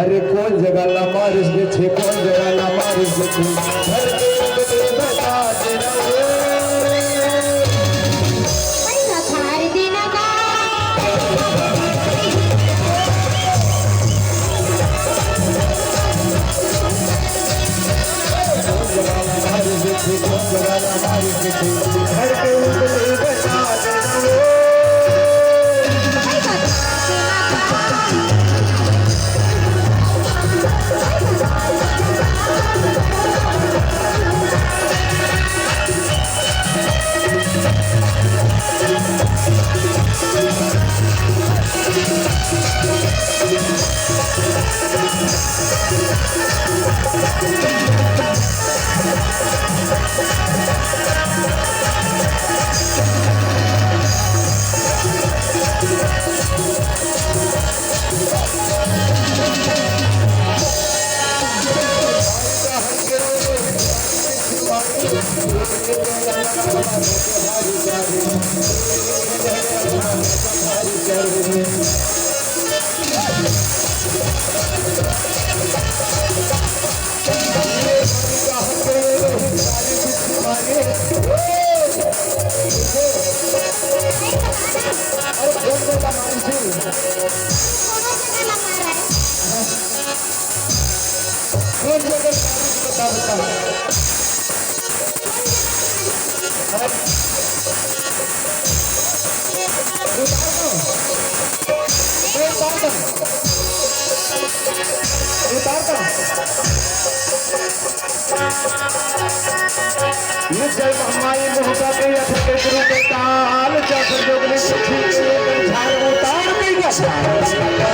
अरे कौन जगह ला मारिस दे छे, कौन जगह ला मारिस दे छे, घर के अंदर बता दे रे पैसा थार देना का कौन जगह ला मारिस दे छे, कौन जगह ला मारिस दे छे, घर के अंदर बता दे रे पैसा थार देना जय महामाई मोहका के यथे गुरु के ताल चक्र जोगनी पृथ्वी के झाल उतार के